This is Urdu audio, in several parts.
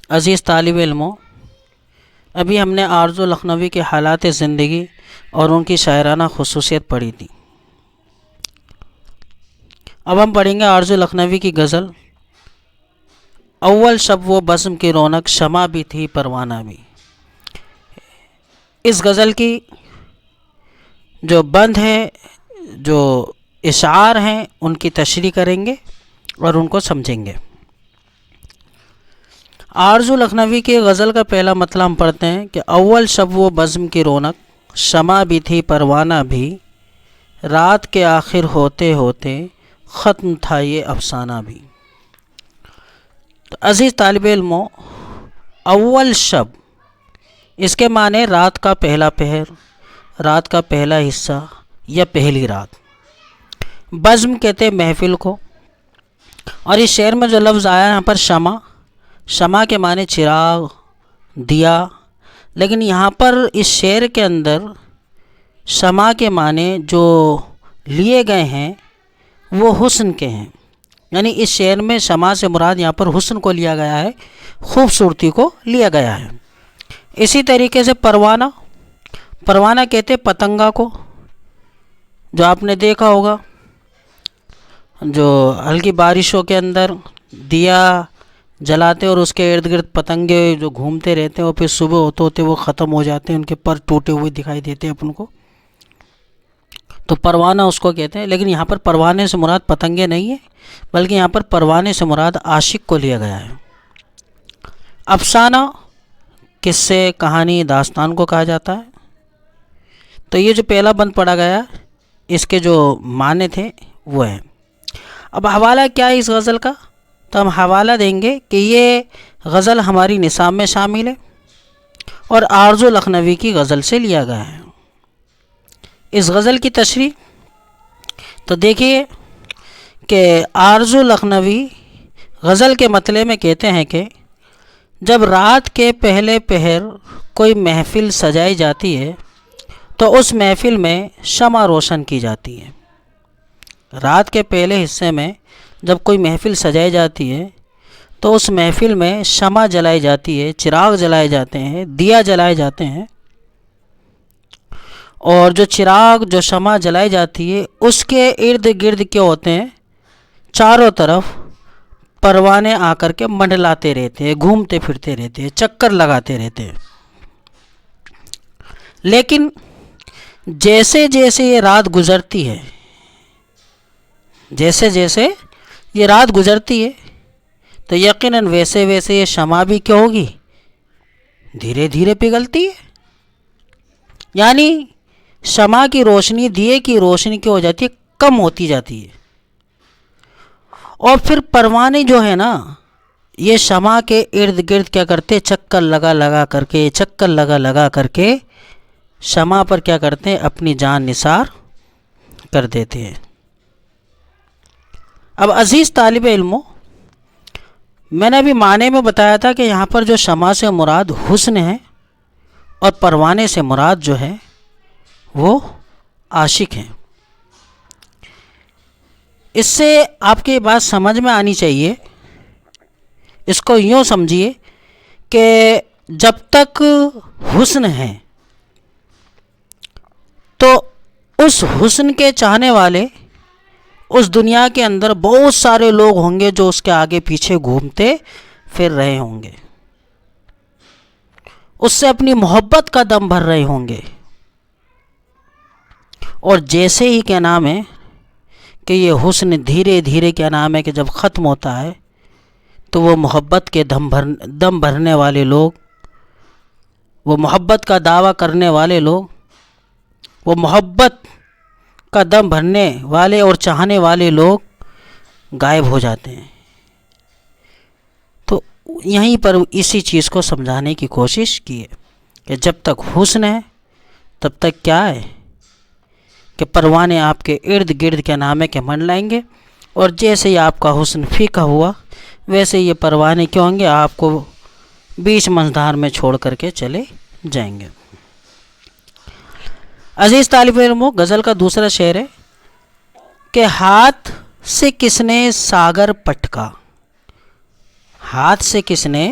عزیز طالب علموں، ابھی ہم نے آرزو لکھنوی کے حالات زندگی اور ان کی شاعرانہ خصوصیت پڑھی تھی۔ اب ہم پڑھیں گے آرزو لکھنوی کی غزل اول شب وہ بزم کی رونق، شمع بھی تھی پروانہ بھی۔ اس غزل کی جو بند ہے، جو اشعار ہیں، ان کی تشریح کریں گے اور ان کو سمجھیں گے۔ آرزو لکھنوی کی غزل کا پہلا مطلب ہم پڑھتے ہیں کہ اول شب وہ بزم کی رونق، شمع بھی تھی پروانہ بھی، رات کے آخر ہوتے ہوتے ختم تھا یہ افسانہ بھی۔ تو عزیز طالب علموں، اول شب اس کے معنی رات کا پہلا پہر، رات کا پہلا حصہ یا پہلی رات۔ بزم کہتے ہیں محفل کو، اور اس شعر میں جو لفظ آیا ہے یہاں پر شمع، شمع کے معنی چراغ، دیا، لیکن یہاں پر اس شعر کے اندر شمع کے معنی جو لیے گئے ہیں وہ حسن کے ہیں، یعنی اس شعر میں شمع سے مراد یہاں پر حسن کو لیا گیا ہے، خوبصورتی کو لیا گیا ہے۔ اسی طریقے سے پروانہ، پروانہ کہتے پتنگا کو، جو آپ نے دیکھا ہوگا جو ہلکی بارشوں کے اندر دیا جلاتے اور اس کے ارد گرد پتنگے جو گھومتے رہتے ہیں اور پھر صبح ہوتے ہوتے وہ ختم ہو جاتے ہیں، ان کے پر ٹوٹے ہوئے دکھائی دیتے ہیں اپن کو، تو پروانہ اس کو کہتے ہیں۔ لیکن یہاں پر پروانے سے مراد پتنگے نہیں ہے، بلکہ یہاں پر پروانے سے مراد عاشق کو لیا گیا ہے۔ افسانہ قصے، کہانی، داستان کو کہا جاتا ہے۔ تو یہ جو پہلا بند پڑھا گیا اس کے جو معنی تھے وہ ہیں۔ اب حوالہ کیا ہے اس غزل کا؟ تو ہم حوالہ دیں گے کہ یہ غزل ہماری نصاب میں شامل ہے اور آرزو لکھنوی کی غزل سے لیا گیا ہے۔ اس غزل کی تشریح تو دیکھیے کہ آرزو لکھنوی غزل کے مطلع میں کہتے ہیں کہ جب رات کے پہلے پہر کوئی محفل سجائی جاتی ہے تو اس محفل میں شمع روشن کی جاتی ہے۔ رات کے پہلے حصے میں جب کوئی محفل سجائی جاتی ہے تو اس محفل میں شمع جلائی جاتی ہے، چراغ جلائے جاتے ہیں، دیا جلائے جاتے ہیں، اور جو چراغ، جو شمع جلائی جاتی ہے اس کے ارد گرد کیا ہوتے ہیں، چاروں طرف پروانے آ کر کے منڈلاتے رہتے ہیں، گھومتے پھرتے رہتے ہیں، چکر لگاتے رہتے ہیں۔ لیکن جیسے جیسے یہ رات گزرتی ہے، جیسے جیسے یہ رات گزرتی ہے تو یقیناً ویسے ویسے یہ شمع بھی کیا ہوگی، دھیرے دھیرے پگھلتی ہے، یعنی شمع کی روشنی، دیے کی روشنی کیا ہو جاتی ہے، کم ہوتی جاتی ہے۔ اور پھر پروانے جو ہے نا، یہ شمع کے ارد گرد کیا کرتے، چکر لگا لگا کر کے، چکر لگا لگا کر کے شمع پر کیا کرتے ہیں، اپنی جان نثار کر دیتے ہیں۔ اب عزیز طالب علموں، میں نے ابھی معنی میں بتایا تھا کہ یہاں پر جو شمع سے مراد حسن ہے اور پروانے سے مراد جو ہے وہ عاشق ہیں۔ اس سے آپ کی بات سمجھ میں آنی چاہیے، اس کو یوں سمجھیے کہ جب تک حسن ہے تو اس حسن کے چاہنے والے اس دنیا کے اندر بہت سارے لوگ ہوں گے جو اس کے آگے پیچھے گھومتے پھر رہے ہوں گے، اس سے اپنی محبت کا دم بھر رہے ہوں گے، اور جیسے ہی کیا نام ہے کہ یہ حسن دھیرے دھیرے کیا نام ہے کہ جب ختم ہوتا ہے تو وہ محبت کے دم بھرنے والے لوگ، وہ محبت کا دعویٰ کرنے والے لوگ، وہ محبت کا دم بھرنے والے اور چاہنے والے لوگ غائب ہو جاتے ہیں۔ تو یہیں پر اسی چیز کو سمجھانے کی کوشش کی ہے کہ جب تک حسن ہے تب تک کیا ہے کہ پروانے آپ کے ارد گرد کیا نام ہے کہ منڈلائیں گے، اور جیسے ہی آپ کا حسن پھیکا ہوا ویسے یہ پروانے کیا ہوں گے، آپ کو بیچ منظر میں چھوڑ کر کے چلے جائیں گے۔ عزیز طالب علموں، غزل کا دوسرا شعر ہے کہ ہاتھ سے کس نے ساگر پٹکا، ہاتھ سے کس نے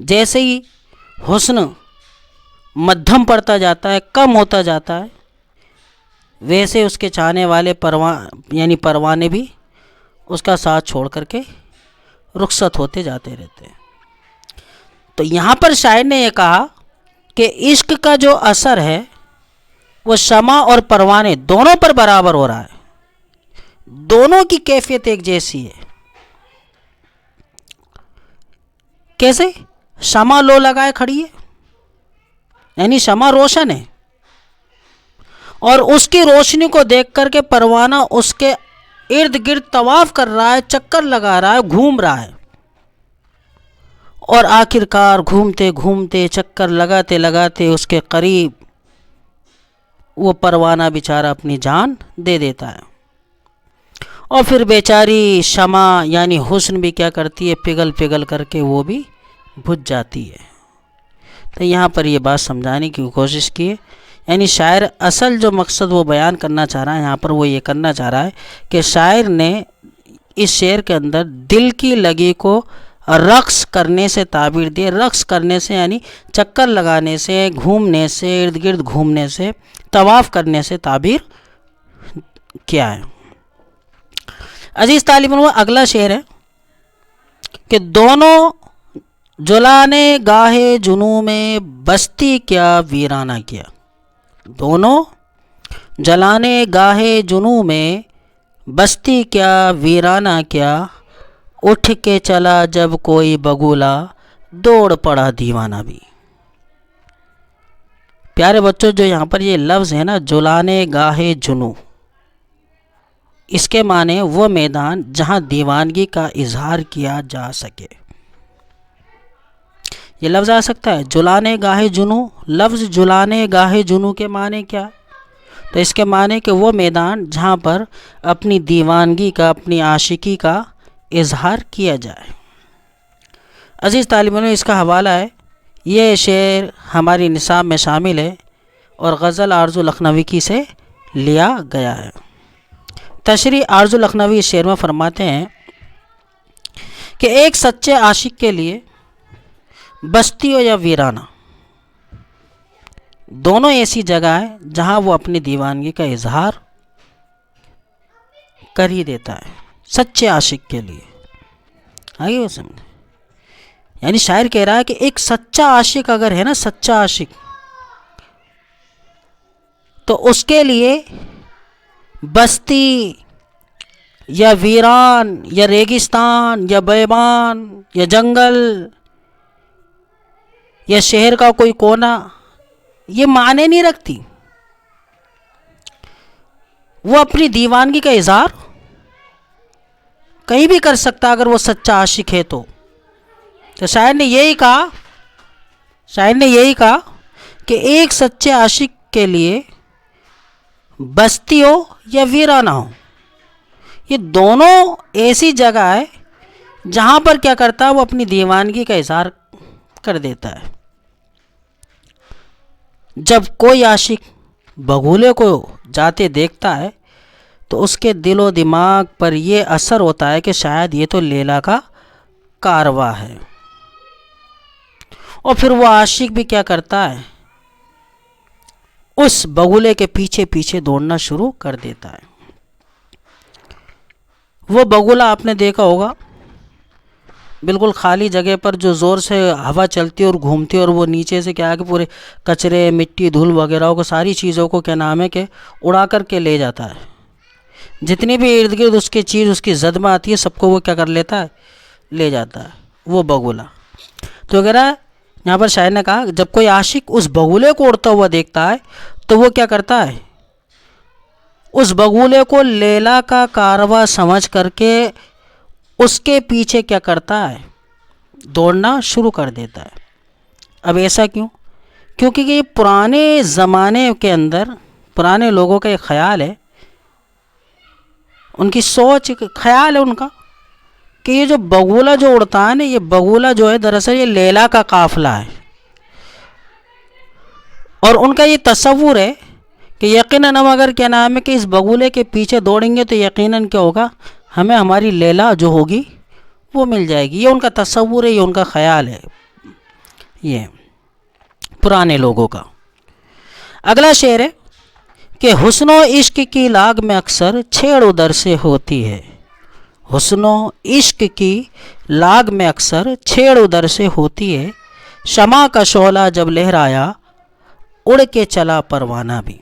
جیسے ہی حسن مدھم پڑتا جاتا ہے، کم ہوتا جاتا ہے، ویسے اس کے چاہنے والے پروانے بھی اس کا ساتھ چھوڑ کر کے رخصت ہوتے جاتے رہتے ہیں۔ تو یہاں پر شاعر نے یہ کہا کہ عشق کا جو اثر ہے وہ شمع اور پروانے دونوں پر برابر ہو رہا ہے، دونوں کی کیفیت ایک جیسی ہے۔ کیسے؟ شمع لو لگائے کھڑی ہے، یعنی شمع روشن ہے، اور اس کی روشنی کو دیکھ کر کے پروانہ اس کے ارد گرد طواف کر رہا ہے، چکر لگا رہا ہے، گھوم رہا ہے، اور آخر کار گھومتے گھومتے چکر لگاتے لگاتے اس کے قریب وہ پروانہ بیچارہ اپنی جان دے دیتا ہے، اور پھر بیچاری شمع یعنی حسن بھی کیا کرتی ہے، پگھل پگھل کر کے وہ بھی بجھ جاتی ہے۔ تو یہاں پر یہ بات سمجھانے کی کوشش کی ہے، یعنی شاعر اصل جو مقصد وہ بیان کرنا چاہ رہا ہے یہاں پر وہ یہ کرنا چاہ رہا ہے کہ شاعر نے اس شعر کے اندر دل کی لگی کو رقص کرنے سے تعبیر دی۔ رقص کرنے سے یعنی چکر لگانے سے، گھومنے سے، ارد گرد گھومنے سے، طواف کرنے سے تعبیر کیا ہے۔ عزیز طالب علم، اگلا شعر ہے کہ دونوں جلانے گاہے جنوں میں بستی کیا ویرانہ کیا۔ دونوں جلانے گاہے جنوں میں بستی کیا ویرانہ کیا، اٹھ کے چلا جب کوئی بگولا دوڑ پڑا دیوانہ بھی۔ پیارے بچوں، جو یہاں پر یہ لفظ ہے نا، جلانے گاہے جنوں، اس کے معنی وہ میدان جہاں دیوانگی کا اظہار کیا جا سکے۔ یہ لفظ آ سکتا ہے جلانے گاہے جنوں۔ لفظ جلانے گاہے جنوں کے معنی کیا؟ تو اس کے معنی کہ وہ میدان جہاں پر اپنی دیوانگی کا، اپنی عاشقی کا اظہار کیا جائے۔ عزیز طالب علم، اس کا حوالہ ہے، یہ شعر ہماری نصاب میں شامل ہے اور غزل آرزو لکھنوی کی سے لیا گیا ہے۔ تشریح آرزو لکھنوی اس شعر میں فرماتے ہیں کہ ایک سچے عاشق کے لیے بستی ہو یا ویرانہ، دونوں ایسی جگہ ہے جہاں وہ اپنی دیوانگی کا اظہار کر ہی دیتا ہے، سچے عاشق کے لیے۔ آگے وہ سمجھے، یعنی شاعر کہہ رہا ہے کہ ایک سچا عاشق اگر ہے نا، سچا عاشق، تو اس کے لیے بستی یا ویران یا ریگستان یا بیابان یا جنگل یا شہر کا کوئی کونا یہ معنی نہیں رکھتی، وہ اپنی دیوانگی کا اظہار کہیں بھی کر سکتا اگر وہ سچا عاشق ہے تو شاعر نے یہی کہا کہ ایک سچے عاشق کے لیے بستی ہو یا ویرانہ ہو، یہ دونوں ایسی جگہ ہے جہاں پر کیا کرتا ہے، وہ اپنی دیوانگی کا اظہار کر دیتا ہے۔ جب کوئی عاشق بگولے کو جاتے دیکھتا ہے تو اس کے دل و دماغ پر یہ اثر ہوتا ہے کہ شاید یہ تو لیلا کا کارواں ہے، اور پھر وہ عاشق بھی کیا کرتا ہے، اس بگولے کے پیچھے پیچھے دوڑنا شروع کر دیتا ہے۔ وہ بگولا آپ نے دیکھا ہوگا بالکل خالی جگہ پر جو زور سے ہوا چلتی ہے اور گھومتی ہے، اور وہ نیچے سے کیا ہے کہ پورے کچرے، مٹی، دھول وغیرہ کو، ساری چیزوں کو کیا نام ہے کہ اڑا کر کے لے جاتا ہے۔ جتنی بھی ارد گرد اس کی چیز اس کی زد میں آتی ہے سب کو وہ کیا کر لیتا ہے، لے جاتا ہے، وہ بگولا۔ تو وغیرہ یہاں پر شاعر نے کہا جب کوئی عاشق اس بگولے کو اڑتا ہوا دیکھتا ہے تو وہ کیا کرتا ہے، اس بگولے کو لیلا کا کارواں سمجھ کر کے اس کے پیچھے کیا کرتا ہے، دوڑنا شروع کر دیتا ہے۔ اب ایسا کیوں؟ کیونکہ یہ پرانے زمانے کے اندر پرانے لوگوں کا ایک خیال ہے، ان کی سوچ، خیال ہے ان کا کہ یہ جو بگولا جو اڑتا ہے نا، یہ بگولا جو ہے دراصل یہ لیلا کا قافلہ ہے، اور ان کا یہ تصور ہے کہ یقیناً ہم اگر کیا نام ہے کہ اس بگولے کے پیچھے دوڑیں گے تو یقیناً کیا ہوگا، ہمیں ہماری لیلا جو ہوگی وہ مل جائے گی۔ یہ ان کا تصور ہے، یہ ان کا خیال ہے۔ یہ پرانے لوگوں کا۔ اگلا شعر ہے کہ حسن و عشق کی لاگ میں اکثر چھیڑ ادھر سے ہوتی ہے، حسن و عشق کی لاگ میں اکثر چھیڑ ادھر سے ہوتی ہے، شمع کا شعلہ جب لہرایا اڑ کے چلا پروانہ بھی۔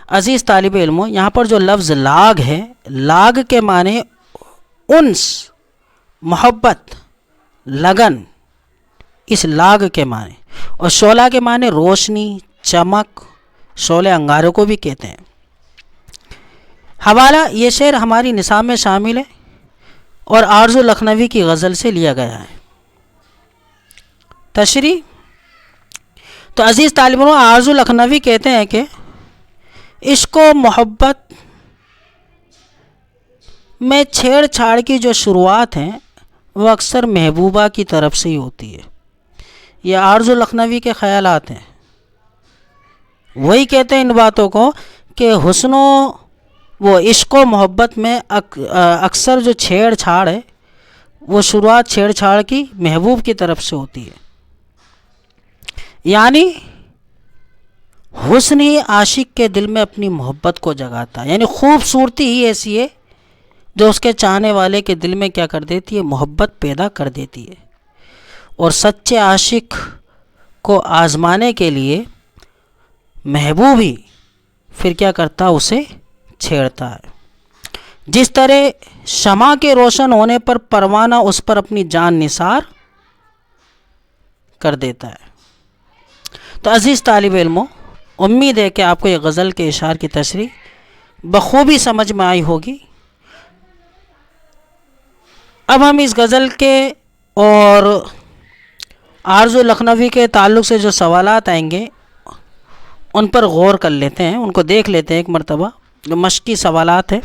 عزیز طالب علموں، یہاں پر جو لفظ لاگ ہے، لاگ کے معنی انس، محبت، لگن، اس لاگ کے معنی، اور شعلہ کے معنی روشنی، چمک، شعلہ انگاروں کو بھی کہتے ہیں۔ حوالہ، یہ شعر ہماری نصاب میں شامل ہے اور آرزو لکھنوی کی غزل سے لیا گیا ہے۔ تشریح تو عزیز طالبوں، آرزو لکھنوی کہتے ہیں کہ عشق و محبت میں چھیڑ چھاڑ کی جو شروعات ہیں وہ اکثر محبوبہ کی طرف سے ہی ہوتی ہے۔ یہ آرزو لکھنوی کے خیالات ہیں، وہی کہتے ہیں ان باتوں کو کہ حسن و عشق و محبت میں اکثر جو چھیڑ چھاڑ ہے وہ شروعات چھیڑ چھاڑ کی محبوب کی طرف سے ہوتی ہے، یعنی حسن ہی عاشق کے دل میں اپنی محبت کو جگاتا ہے، یعنی خوبصورتی ہی ایسی ہے جو اس کے چاہنے والے کے دل میں کیا کر دیتی ہے، محبت پیدا کر دیتی ہے، اور سچے عاشق کو آزمانے کے لیے محبوب ہی پھر کیا کرتا، اسے چھیڑتا ہے۔ جس طرح شمع کے روشن ہونے پر پروانہ اس پر اپنی جان نثار کر دیتا ہے۔ تو عزیز طالب علموں، امید ہے کہ آپ کو یہ غزل کے اشعار کی تشریح بخوبی سمجھ میں آئی ہوگی۔ اب ہم اس غزل کے اور آرزو لکھنوی کے تعلق سے جو سوالات آئیں گے ان پر غور کر لیتے ہیں، ان کو دیکھ لیتے ہیں ایک مرتبہ، جو مشقی سوالات ہیں۔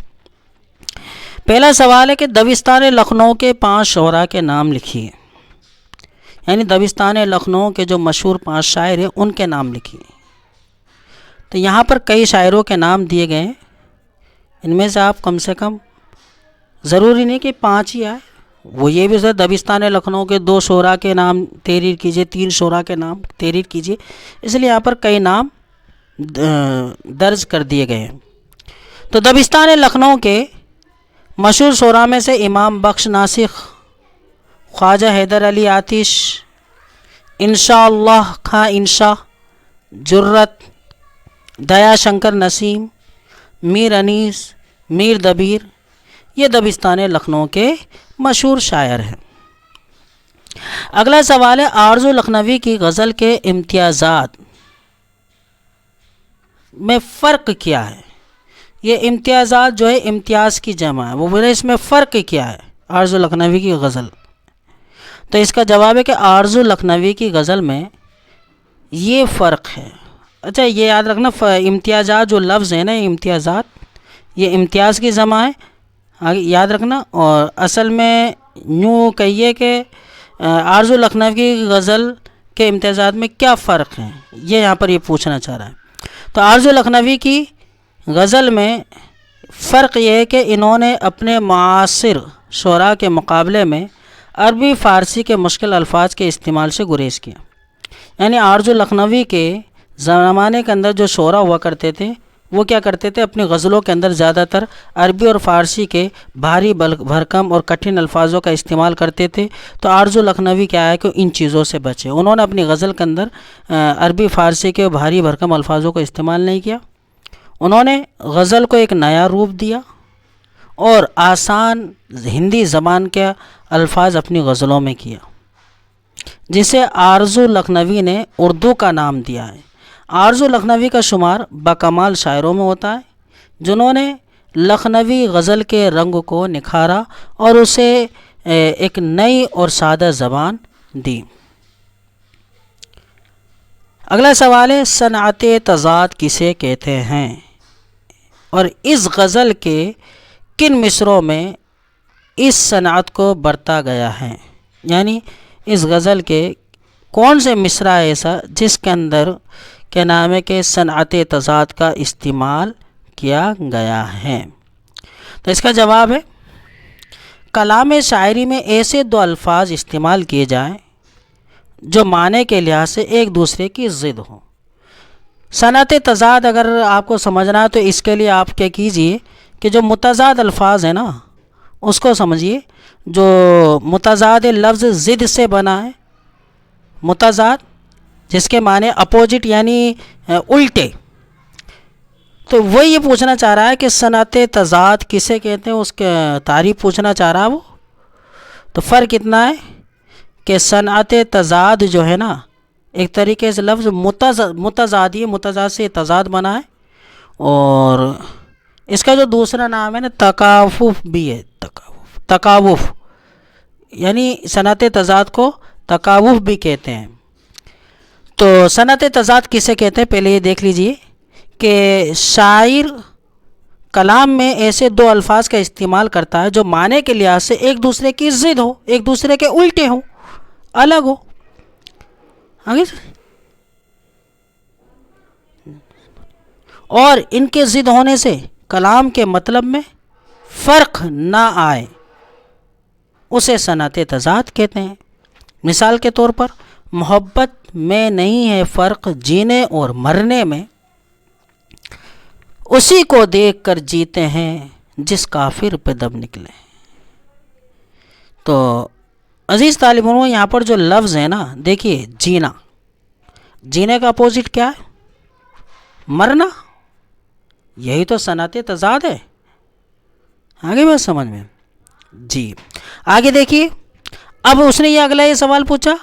پہلا سوال ہے کہ دبستان لکھنؤ کے 5 شعراء کے نام لکھیے، یعنی دبستان لکھنؤ کے جو مشہور 5 شاعر ہیں ان کے نام لکھیے۔ تو یہاں پر کئی شاعروں کے نام دیے گئے ہیں، ان میں سے آپ کم سے کم، ضروری نہیں کہ 5 ہی آئے، وہ یہ بھی دبستان لکھنؤ کے 2 شعراء کے نام تحریر کیجئے، 3 شعراء کے نام تحریر کیجئے، اس لیے یہاں پر کئی نام درج کر دیے گئے ہیں۔ تو دبستان لکھنؤ کے مشہور شعراء میں سے امام بخش ناسخ، خواجہ حیدر علی آتش، انشاءاللہ خاں انشا، جرت، دیا شنکر نسیم، میر انیس، میر دبیر، یہ دبستان لکھنؤ کے مشہور شاعر ہیں۔ اگلا سوال ہے آرزو لکھنوی کی غزل کے امتیازات میں فرق کیا ہے؟ یہ امتیازات جو ہے امتیاز کی جمع ہے، وہ بولے اس میں فرق کیا ہے آرزو لکھنوی کی غزل؟ تو اس کا جواب ہے کہ آرزو لکھنوی کی غزل میں یہ فرق ہے۔ اچھا، یہ یاد رکھنا، امتیازات جو لفظ ہے نا، امتیازات یہ امتیاز کی جمع ہے، آگے یاد رکھنا۔ اور اصل میں یوں کہیے کہ آرزو لکھنوی کی غزل کے امتیازات میں کیا فرق ہیں، یہ یہاں پر یہ پوچھنا چاہ رہا ہے۔ تو آرزو لکھنوی کی غزل میں فرق یہ ہے کہ انہوں نے اپنے معاصر شعراء کے مقابلے میں عربی فارسی کے مشکل الفاظ کے استعمال سے گریز کیا، یعنی آرزو لکھنوی کے زمانے کے اندر جو شعراء ہوا کرتے تھے وہ کیا کرتے تھے، اپنی غزلوں کے اندر زیادہ تر عربی اور فارسی کے بھاری بھرکم اور کٹھن الفاظوں کا استعمال کرتے تھے۔ تو آرزو لکھنوی کیا ہے کہ ان چیزوں سے بچے، انہوں نے اپنی غزل کے اندر عربی فارسی کے بھاری بھرکم الفاظوں کا استعمال نہیں کیا، انہوں نے غزل کو ایک نیا روپ دیا اور آسان ہندی زبان کے الفاظ اپنی غزلوں میں کیا، جسے آرزو لکھنوی نے اردو کا نام دیا ہے۔ آرزو لکھنوی کا شمار بکمال شاعروں میں ہوتا ہے جنہوں نے لکھنوی غزل کے رنگ کو نکھارا اور اسے ایک نئی اور سادہ زبان دی۔ اگلا سوال ہے صنعت تضاد کسے کہتے ہیں، اور اس غزل کے کن مصرعوں میں اس صنعت کو برتا گیا ہے، یعنی اس غزل کے کون سے مصرع ہے ایسا جس کے اندر کیا نام ہے کہ صنعت تضاد کا استعمال کیا گیا ہے؟ تو اس کا جواب ہے کلام شاعری میں ایسے 2 الفاظ استعمال کیے جائیں جو معنی کے لحاظ سے ایک دوسرے کی ضد ہوں۔ صنعت تضاد اگر آپ کو سمجھنا ہے تو اس کے لیے آپ کیا کیجئے کہ جو متضاد الفاظ ہیں نا اس کو سمجھیے۔ جو متضاد لفظ ضد سے بنا ہے، متضاد جس کے معنی اپوزٹ یعنی الٹے، تو وہ یہ پوچھنا چاہ رہا ہے کہ صنعت تضاد کسے کہتے ہیں، اس کے تعریف پوچھنا چاہ رہا ہے وہ۔ تو فرق اتنا ہے کہ صنعت تضاد جو ہے نا ایک طریقے سے لفظ متضادی، متضاد سے تضاد بنا ہے، اور اس کا جو دوسرا نام ہے نا تکافف بھی ہے، تکافف یعنی صنعت تضاد کو تکافف بھی کہتے ہیں۔ تو صنعت تضاد کسے کہتے ہیں پہلے یہ دیکھ لیجئے کہ شاعر کلام میں ایسے دو الفاظ کا استعمال کرتا ہے جو معنی کے لحاظ سے ایک دوسرے کی ضد ہو، ایک دوسرے کے الٹے ہوں، الگ ہو۔ آگے اور ان کے ضد ہونے سے کلام کے مطلب میں فرق نہ آئے، اسے صنعت تضاد کہتے ہیں۔ مثال کے طور پر محبت میں نہیں ہے فرق جینے اور مرنے میں، اسی کو دیکھ کر جیتے ہیں جس کافر پہ دم نکلے۔ تو عزیز طالب علموں، یہاں پر جو لفظ ہے نا دیکھیے، جینا، جینے کا اپوزٹ کیا ہے؟ مرنا، یہی تو صنعت تضاد ہے۔ آگے بات سمجھ میں؟ جی آگے دیکھیے، اب اس نے یہ اگلا یہ سوال پوچھا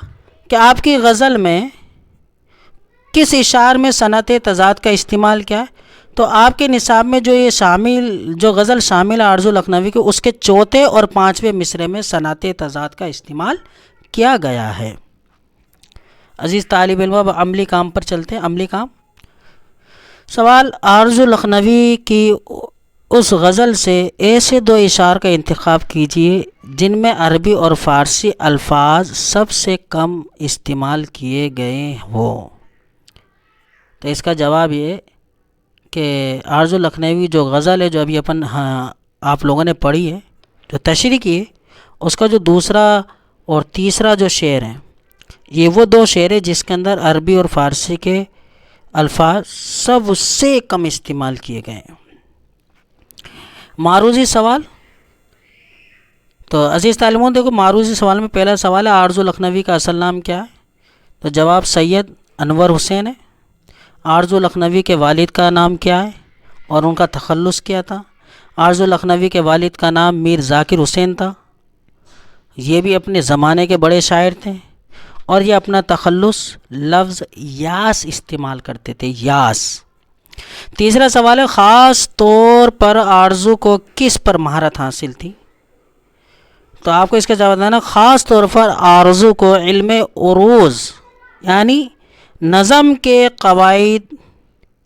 کہ آپ کی غزل میں کس اشعار میں صنعت تضاد کا استعمال کیا ہے؟ تو آپ کے نصاب میں جو یہ جو غزل شامل ہے آرزو لکھنوی کے، اس کے چوتھے اور پانچویں مصرعے میں صنعت تضاد کا استعمال کیا گیا ہے۔ عزیز طالب علم، اب عملی کام پر چلتے ہیں۔ عملی کام، سوال، آرزو لکھنوی کی اس غزل سے ایسے دو اشعار کا انتخاب کیجیے جن میں عربی اور فارسی الفاظ سب سے کم استعمال کیے گئے ہوں۔ تو اس کا جواب یہ کہ آرزو لکھنوی جو غزل ہے جو ابھی آپ لوگوں نے پڑھی ہے، جو تشریح کی ہے، اس کا جو دوسرا اور تیسرا جو شعر ہیں، یہ وہ دو شعر ہیں جس کے اندر عربی اور فارسی کے الفاظ سب سے کم استعمال کیے گئے ہیں۔ معروضی سوال، تو عزیز طالبوں دیکھو، معروضی سوال میں پہلا سوال ہے آرزو لکھنوی کا اصل نام کیا ہے؟ تو جواب سید انور حسین ہے۔ آرزو لکھنوی کے والد کا نام کیا ہے اور ان کا تخلص کیا تھا؟ آرزو لکھنوی کے والد کا نام میر ذاکر حسین تھا، یہ بھی اپنے زمانے کے بڑے شاعر تھے، اور یہ اپنا تخلص لفظ یاس استعمال کرتے تھے، یاس۔ تیسرا سوال ہے خاص طور پر آرزو کو کس پر مہارت حاصل تھی؟ تو آپ کو اس کا جواب دینا، خاص طور پر آرزو کو علم عروض یعنی نظم کے قواعد،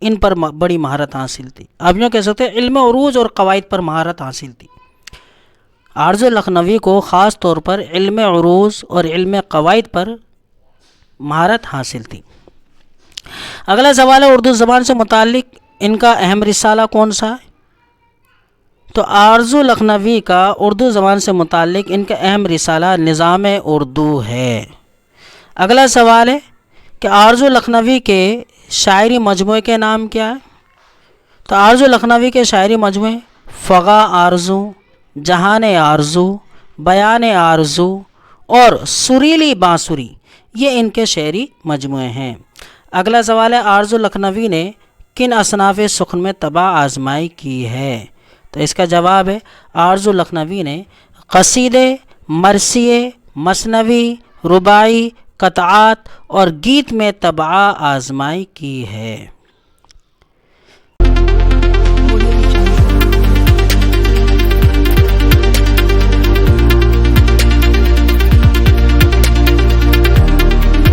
ان پر بڑی مہارت حاصل تھی۔ آپ یوں کہہ سکتے ہیں علم عروض اور قواعد پر مہارت حاصل تھی۔ آرزو لکھنوی کو خاص طور پر علم عروض اور علم قواعد پر مہارت حاصل تھی۔ اگلا سوال ہے اردو زبان سے متعلق ان کا اہم رسالہ کون سا ہے؟ تو آرزو لکھنوی کا اردو زبان سے متعلق ان کا اہم رسالہ نظام اردو ہے۔ اگلا سوال ہے کہ آرزو لکھنوی کے شاعری مجموعے کے نام کیا ہے؟ تو آرزو لکھنوی کے شاعری مجموعے فغا آرزو، جہان آرزو، بیان آرزو اور سریلی بانسری، یہ ان کے شعری مجموعے ہیں۔ اگلا سوال ہے آرزو لکھنوی نے کن اصناف سخن میں طبع آزمائی کی ہے؟ تو اس کا جواب ہے آرزو لکھنوی نے قصیدے، مرثیے، مثنوی، رباعی، قطعات اور گیت میں طبع آزمائی کی ہے۔